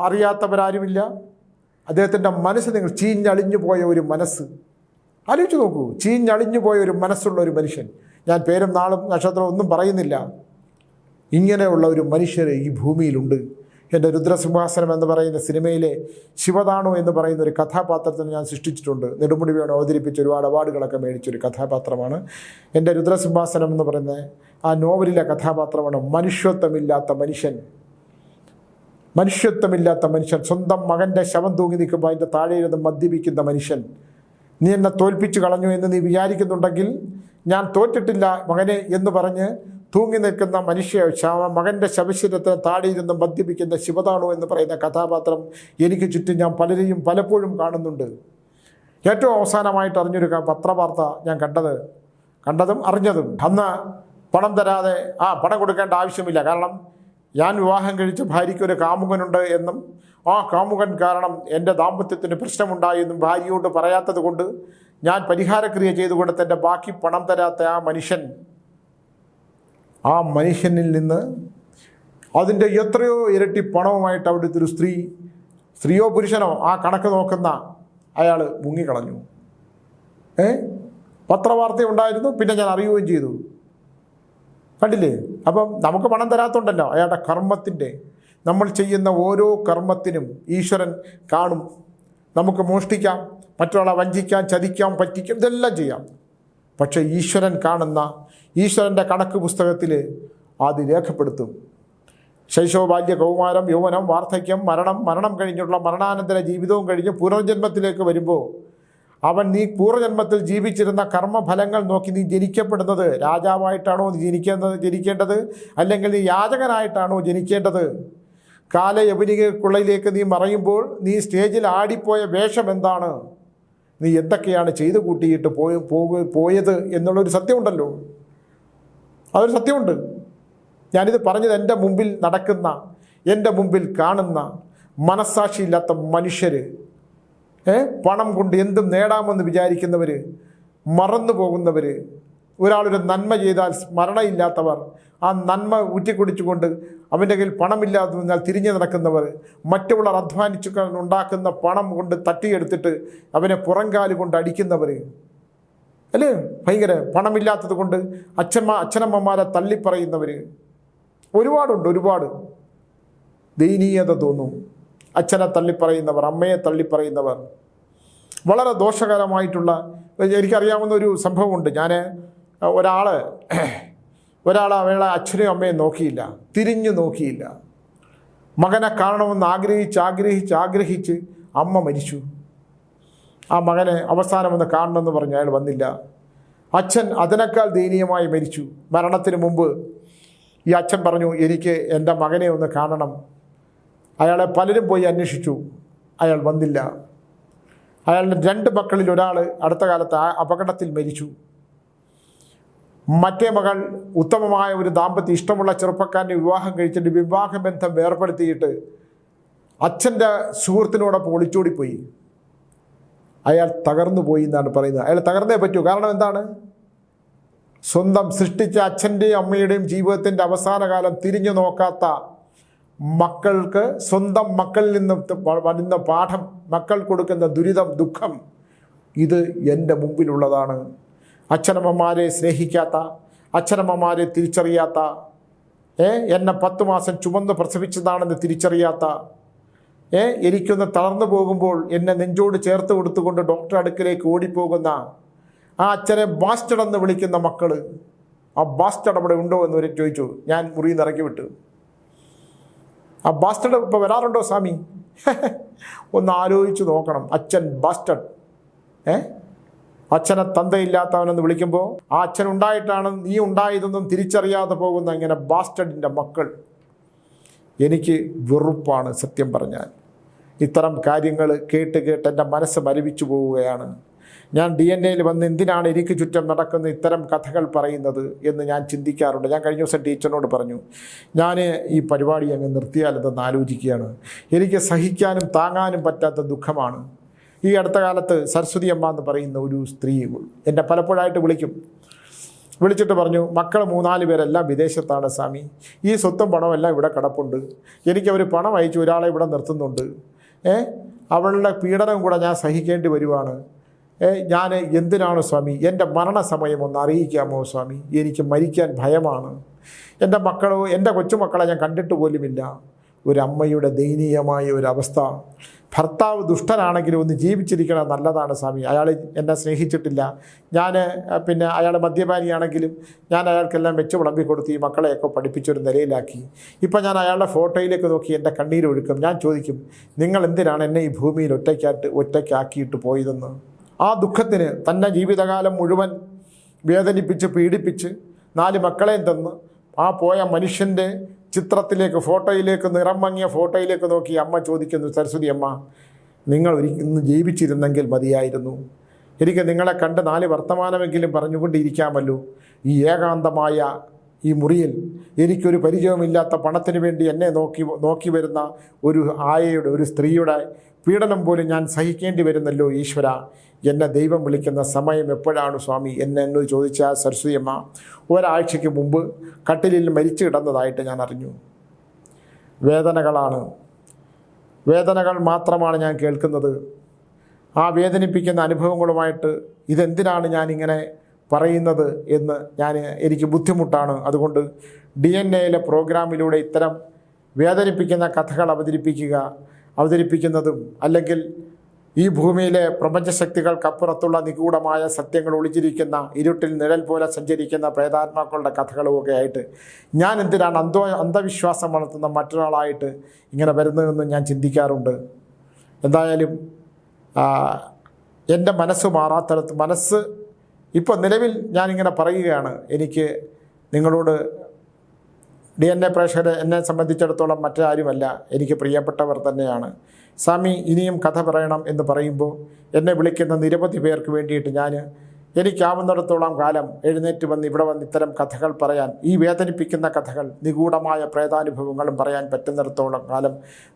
അറിയാത്തവരാരുമില്ല. അദ്ദേഹത്തിൻ്റെ മനസ്സ്, നിങ്ങൾ ചീഞ്ഞളിഞ്ഞു പോയ ഒരു മനസ്സ് ആലോചിച്ച് നോക്കൂ. ചീഞ്ഞളിഞ്ഞു പോയ ഒരു മനസ്സുള്ള ഒരു മനുഷ്യൻ. ഞാൻ പേരും നാളും നക്ഷത്രവും ഒന്നും പറയുന്നില്ല. ഇങ്ങനെയുള്ള ഒരു മനുഷ്യർ ഈ ഭൂമിയിലുണ്ട്. എൻ്റെ രുദ്രസിംഹാസനം എന്ന് പറയുന്ന സിനിമയിലെ ശിവതാണു എന്ന് പറയുന്ന ഒരു കഥാപാത്രത്തിന് ഞാൻ സൃഷ്ടിച്ചിട്ടുണ്ട്. നെടുമുടി വേണു അവതരിപ്പിച്ച ഒരുപാട് അവാർഡുകളൊക്കെ മേടിച്ചൊരു കഥാപാത്രമാണ് എൻ്റെ രുദ്രസിംഹാസനം എന്ന് പറയുന്ന ആ നോവലിലെ കഥാപാത്രമാണ്. മനുഷ്യത്വമില്ലാത്ത മനുഷ്യൻ, സ്വന്തം മകൻ്റെ ശവം തൂങ്ങി നിൽക്കുമ്പോൾ അതിൻ്റെ താഴെയിരുന്ന് മദ്യപിക്കുന്ന മനുഷ്യൻ. നീ എന്നെ തോൽപ്പിച്ചു കളഞ്ഞു എന്ന് നീ വിചാരിക്കുന്നുണ്ടെങ്കിൽ ഞാൻ തോറ്റിട്ടില്ല മകനെ എന്ന് പറഞ്ഞ് തൂങ്ങി നിൽക്കുന്ന മകൻ്റെ ശവശരീരത്തിന് താഴെയിരുന്ന് മദ്യപിക്കുന്ന ശിവതാണു എന്ന് പറയുന്ന കഥാപാത്രം എനിക്ക് ചുറ്റും ഞാൻ പലപ്പോഴും കാണുന്നുണ്ട്. ഏറ്റവും അവസാനമായിട്ട് അറിഞ്ഞൊരു പത്രവാർത്ത ഞാൻ കണ്ടതും അറിഞ്ഞതും, അന്ന് പണം തരാതെ പണം കൊടുക്കേണ്ട ആവശ്യമില്ല, കാരണം ഞാൻ വിവാഹം കഴിച്ച ഭാര്യയ്ക്ക് ഒരു കാമുകനുണ്ട് എന്നും ആ കാമുകൻ കാരണം എൻ്റെ ദാമ്പത്യത്തിന് പ്രശ്നമുണ്ടായി എന്നും ഭാര്യയോട് പറയാത്തത് കൊണ്ട് ഞാൻ പരിഹാരക്രിയ ചെയ്തു കൊടുത്ത് എൻ്റെ ബാക്കി പണം തരാത്ത ആ മനുഷ്യനിൽ നിന്ന് അതിൻ്റെ എത്രയോ ഇരട്ടി പണവുമായിട്ട് അവിടുത്തെ ഒരു സ്ത്രീയോ പുരുഷനോ ആ കണക്ക് നോക്കുന്ന അയാൾ മുങ്ങിക്കളഞ്ഞു. പത്രവാർത്ത ഉണ്ടായിരുന്നു, പിന്നെ ഞാൻ അറിയുകയും ചെയ്തു. കണ്ടില്ലേ? അപ്പം നമുക്ക് പണം തരാത്തോണ്ടല്ലോ, അയാളുടെ കർമ്മത്തിൻ്റെ, നമ്മൾ ചെയ്യുന്ന ഓരോ കർമ്മത്തിനും ഈശ്വരൻ കാണും. നമുക്ക് മോഷ്ടിക്കാം, മറ്റൊരാളെ വഞ്ചിക്കാം, ചതിക്കാം, പറ്റിക്കാം, ഇതെല്ലാം ചെയ്യാം. പക്ഷേ ഈശ്വരൻ കാണുന്ന ഈശ്വരൻ്റെ കണക്ക് പുസ്തകത്തിൽ അത് രേഖപ്പെടുത്തും. ശൈശവ, ബാല്യ, കൗമാരം, യൗവനം, വാർദ്ധക്യം, മരണം കഴിഞ്ഞുള്ള മരണാനന്തര ജീവിതവും കഴിഞ്ഞ് പൂർവ്വജന്മത്തിലേക്ക് വരുമ്പോൾ നീ പൂർവ്വജന്മത്തിൽ ജീവിച്ചിരുന്ന കർമ്മഫലങ്ങൾ നോക്കി നീ ജനിക്കപ്പെടുന്നത് രാജാവായിട്ടാണോ ജനിക്കേണ്ടത്, അല്ലെങ്കിൽ നീ യാചകനായിട്ടാണോ ജനിക്കേണ്ടത്? കാലയവനികക്കുള്ളിലേക്ക് നീ മറയുമ്പോൾ നീ സ്റ്റേജിൽ ആടിപ്പോയ വേഷം എന്താണ്, നീ എന്തൊക്കെയാണ് ചെയ്തു കൂട്ടിയിട്ട് പോയത് എന്നുള്ളൊരു സത്യമുണ്ടല്ലോ. അതൊരു സത്യമുണ്ട്. ഞാനിത് പറഞ്ഞത് എൻ്റെ മുമ്പിൽ നടക്കുന്ന, എൻ്റെ മുമ്പിൽ കാണുന്ന മനസ്സാക്ഷിയില്ലാത്ത മനുഷ്യർ, പണം കൊണ്ട് എന്തും നേടാമെന്ന് വിചാരിക്കുന്നവർ, മറന്നു പോകുന്നവർ, ഒരാളൊരു നന്മ ചെയ്താൽ സ്മരണയില്ലാത്തവർ, ആ നന്മ ഊറ്റിക്കുടിച്ചുകൊണ്ട് അവൻ്റെ കയ്യിൽ പണമില്ലാതെ വന്നാൽ തിരിഞ്ഞു നടക്കുന്നവർ, മറ്റുള്ളവർ അധ്വാനിച്ചു ഉണ്ടാക്കുന്ന പണം കൊണ്ട് തട്ടിയെടുത്തിട്ട് അവനെ പുറംകാല് കൊണ്ട് അടിക്കുന്നവർ, അല്ലേ? ഭയങ്കര പണമില്ലാത്തത് കൊണ്ട് അച്ഛനമ്മമാരെ തള്ളിപ്പറയുന്നവർ ഒരുപാട് ദയനീയത തോന്നും. അച്ഛനെ തള്ളിപ്പറയുന്നവർ, അമ്മയെ തള്ളിപ്പറയുന്നവർ, വളരെ ദോഷകരമായിട്ടുള്ള. എനിക്കറിയാവുന്ന ഒരു സംഭവമുണ്ട്. ഞാൻ ഒരാൾ അവളെ അച്ഛനെയും അമ്മയും നോക്കിയില്ല, തിരിഞ്ഞു നോക്കിയില്ല. മകനെ കാണണമെന്ന് ആഗ്രഹിച്ച് അമ്മ മരിച്ചു. ആ മകനെ അവസാനമൊന്ന് കാണണമെന്ന് പറഞ്ഞ് അയാൾ വന്നില്ല. അച്ഛൻ അതിനേക്കാൾ ദയനീയമായി മരിച്ചു. മരണത്തിന് മുമ്പ് ഈ അച്ഛൻ പറഞ്ഞു, എനിക്ക് എൻ്റെ മകനെ ഒന്ന് കാണണം. അയാളെ പലരും പോയി അന്വേഷിച്ചു, അയാൾ വന്നില്ല. അയാളുടെ 2 മക്കളിൽ ഒരാൾ അടുത്ത കാലത്ത് അപകടത്തിൽ മരിച്ചു. മറ്റേ മകൾ ഉത്തമമായ ഒരു ദാമ്പത്യം, ഇഷ്ടമുള്ള ചെറുപ്പക്കാരനെ വിവാഹം കഴിച്ചിട്ട് വിവാഹബന്ധം വേർപ്പെടുത്തിയിട്ട് അച്ഛൻ്റെ സുഹൃത്തിനോടൊപ്പം ഒളിച്ചോടിപ്പോയി. അയാൾ തകർന്നു പോയി എന്നാണ് പറയുന്നത്. അയാൾ തകർന്നേ പറ്റൂ. കാരണം എന്താണ്? സ്വന്തം സൃഷ്ടിച്ച അച്ഛൻ്റെയും അമ്മയുടെയും ജീവിതത്തിൻ്റെ അവസാന കാലം തിരിഞ്ഞു നോക്കാത്ത മക്കൾക്ക്, സ്വന്തം മക്കളിൽ നിന്ന് വരുന്ന പാഠം, മക്കൾ കൊടുക്കുന്ന ദുരിതം, ദുഃഖം, ഇത് എൻ്റെ മുമ്പിലുള്ളതാണ്. അച്ഛനമ്മമാരെ സ്നേഹിക്കാത്ത, അച്ഛനമ്മമാരെ തിരിച്ചറിയാത്ത, എന്നെ 10 മാസം ചുമന്ന് പ്രസവിച്ചതാണെന്ന് തിരിച്ചറിയാത്ത, എനിക്കൊന്ന് തളർന്നു പോകുമ്പോൾ എന്നെ നെഞ്ചോട് ചേർത്ത് കൊടുത്തുകൊണ്ട് ഡോക്ടർ അടുക്കിലേക്ക് ഓടിപ്പോകുന്ന ആ അച്ഛനെ ബാസ്റ്റഡ് എന്ന് വിളിക്കുന്ന മക്കൾ, ആ ബാസ്റ്റഡ് അവിടെ ഉണ്ടോ എന്ന് വരെ ചോദിച്ചു. ഞാൻ മുറിയിൽ നിന്ന് ഇറക്കി വിട്ടു. ആ ബാസ്റ്റഡ് ഇപ്പോൾ വരാറുണ്ടോ സ്വാമി? ഒന്ന് ആലോചിച്ച് നോക്കണം. അച്ഛൻ ബാസ്റ്റഡ്, അച്ഛനെ തന്തയില്ലാത്തവനെന്ന് വിളിക്കുമ്പോൾ ആ അച്ഛൻ ഉണ്ടായിട്ടാണ് നീ ഉണ്ടായതെന്നും തിരിച്ചറിയാതെ പോകുന്ന ഇങ്ങനെ ബാസ്റ്റഡിൻ്റെ മക്കൾ. എനിക്ക് വെറുപ്പാണ് സത്യം പറഞ്ഞാൽ. ഇത്തരം കാര്യങ്ങൾ കേട്ട് എൻ്റെ മനസ്സ് മരവിച്ചു പോവുകയാണ്. ഞാൻ DNA-യിൽ വന്ന് എന്തിനാണ് എനിക്ക് ചുറ്റും നടക്കുന്ന ഇത്തരം കഥകൾ പറയുന്നത് എന്ന് ഞാൻ ചിന്തിക്കാറുണ്ട്. ഞാൻ കഴിഞ്ഞ ദിവസം ടീച്ചറിനോട് പറഞ്ഞു, ഞാൻ ഈ പരിപാടി അങ്ങ് നിർത്തിയാലെന്ന് ആലോചിക്കുകയാണ്. എനിക്ക് സഹിക്കാനും താങ്ങാനും പറ്റാത്ത ദുഃഖമാണ്. ഈ അടുത്ത കാലത്ത് സരസ്വതി അമ്മ എന്ന് പറയുന്ന ഒരു സ്ത്രീ എന്നെ പലപ്പോഴായിട്ട് വിളിച്ചിട്ട് പറഞ്ഞു, മക്കൾ 3-4 പേരെല്ലാം വിദേശത്താണ് സ്വാമി, ഈ സ്വത്തും പണമെല്ലാം ഇവിടെ കിടപ്പുണ്ട്, എനിക്കവർ പണം അയച്ചു ഒരാളെ ഇവിടെ നിർത്തുന്നുണ്ട്, അവളുടെ പീഡനം കൂടെ ഞാൻ സഹിക്കേണ്ടി വരുവാണ്. ഞാൻ എന്തിനാണ് സ്വാമി, എൻ്റെ മരണസമയം ഒന്ന് അറിയിക്കാമോ സ്വാമി, എനിക്ക് മരിക്കാൻ ഭയമാണ്. എൻ്റെ കൊച്ചുമക്കളെ ഞാൻ കണ്ടിട്ട് പോലുമില്ല, ഒരമ്മയുടെ ദയനീയമായ ഒരവസ്ഥ. ഭർത്താവ് ദുഷ്ടനാണെങ്കിലും ഒന്ന് ജീവിച്ചിരിക്കണം, നല്ലതാണ് സ്വാമി. അയാൾ എന്നെ സ്നേഹിച്ചിട്ടില്ല, ഞാൻ പിന്നെ അയാൾ മദ്യപാനിയാണെങ്കിലും ഞാൻ അയാൾക്കെല്ലാം വെച്ച് വിളമ്പി കൊടുത്ത് ഈ മക്കളെയൊക്കെ പഠിപ്പിച്ചൊരു നിലയിലാക്കി. ഇപ്പം ഞാൻ അയാളുടെ ഫോട്ടോയിലേക്ക് നോക്കി എൻ്റെ കണ്ണീരൊഴുക്കും. ഞാൻ ചോദിക്കും, നിങ്ങൾ എന്തിനാണ് എന്നെ ഈ ഭൂമിയിൽ ഒറ്റയ്ക്കാക്കിയിട്ട് പോയതെന്ന്. ആ ദുഃഖത്തിന് തന്നെ ജീവിതകാലം മുഴുവൻ വേദനിപ്പിച്ച് പീഡിപ്പിച്ച് 4 മക്കളെയും തന്ന് ആ പോയ മനുഷ്യൻ്റെ ചിത്രത്തിലേക്ക്, ഫോട്ടോയിലേക്ക്, നിറം മങ്ങിയ ഫോട്ടോയിലേക്ക് നോക്കി അമ്മ ചോദിക്കുന്നു, സരസ്വതി അമ്മ, നിങ്ങൾ ഇന്ന് ജീവിച്ചിരുന്നെങ്കിൽ മതിയായിരുന്നു. എനിക്ക് നിങ്ങളെ കണ്ട് 4 വർത്തമാനമെങ്കിലും പറഞ്ഞുകൊണ്ടിരിക്കാമല്ലോ. ഈ ഏകാന്തമായ ഈ മുറിയിൽ എനിക്കൊരു പരിചയമില്ലാത്ത പണത്തിന് വേണ്ടി എന്നെ നോക്കി വരുന്ന ഒരു ആയയുടെ, ഒരു സ്ത്രീയുടെ പീഡനം പോലും ഞാൻ സഹിക്കേണ്ടി വരുന്നല്ലോ ഈശ്വര. എന്നെ ദൈവം വിളിക്കുന്ന സമയം എപ്പോഴാണ് സ്വാമി എന്നോട് ചോദിച്ച സരസ്വതി അമ്മ ഒരാഴ്ചയ്ക്ക് മുമ്പ് കട്ടിലിൽ മരിച്ചു കിടന്നതായിട്ട് ഞാൻ അറിഞ്ഞു. വേദനകൾ മാത്രമാണ് ഞാൻ കേൾക്കുന്നത്. ആ വേദനിപ്പിക്കുന്ന അനുഭവങ്ങളുമായിട്ട് ഇതെന്തിനാണ് ഞാനിങ്ങനെ പറയുന്നത് എന്ന് എനിക്ക് ബുദ്ധിമുട്ടാണ്. അതുകൊണ്ട് DNA പ്രോഗ്രാമിലൂടെ ഇത്തരം വേദനിപ്പിക്കുന്ന കഥകൾ അവതരിപ്പിക്കുന്നതും അല്ലെങ്കിൽ ഈ ഭൂമിയിലെ പ്രപഞ്ചശക്തികൾക്കപ്പുറത്തുള്ള നിഗൂഢമായ സത്യങ്ങൾ ഒളിച്ചിരിക്കുന്ന ഇരുട്ടിൽ നിഴൽ പോലെ സഞ്ചരിക്കുന്ന പ്രേതാത്മാക്കളുടെ കഥകളുമൊക്കെ ആയിട്ട് ഞാൻ എന്തിനാണ് അന്ധവിശ്വാസം വളർത്തുന്ന മറ്റൊരാളായിട്ട് ഇങ്ങനെ വരുന്നതെന്ന് ഞാൻ ചിന്തിക്കാറുണ്ട്. എന്തായാലും എൻ്റെ മനസ്സ് ഇപ്പോൾ നിലവിൽ ഞാനിങ്ങനെ പറയുകയാണ്. എനിക്ക് നിങ്ങളോട് DNA പ്രേക്ഷകരെ എന്നെ സംബന്ധിച്ചിടത്തോളം മറ്റാരുമല്ല, എനിക്ക് പ്രിയപ്പെട്ടവർ തന്നെയാണ്. സ്വാമി ഇനിയും കഥ പറയണം എന്ന് പറയുമ്പോൾ എന്നെ വിളിക്കുന്ന നിരവധി പേർക്ക് വേണ്ടിയിട്ട് എനിക്കാവുന്നിടത്തോളം കാലം എഴുന്നേറ്റ് വന്ന് ഇവിടെ വന്ന് ഇത്തരം കഥകൾ പറയാൻ, ഈ വേദനിപ്പിക്കുന്ന കഥകൾ, നിഗൂഢമായ പ്രേതാനുഭവങ്ങളും പറയാൻ പറ്റുന്നിടത്തോളം കാലം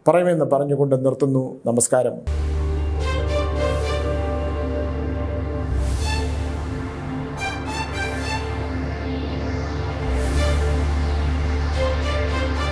പറയുമെന്ന് പറഞ്ഞുകൊണ്ട് നിർത്തുന്നു. നമസ്കാരം.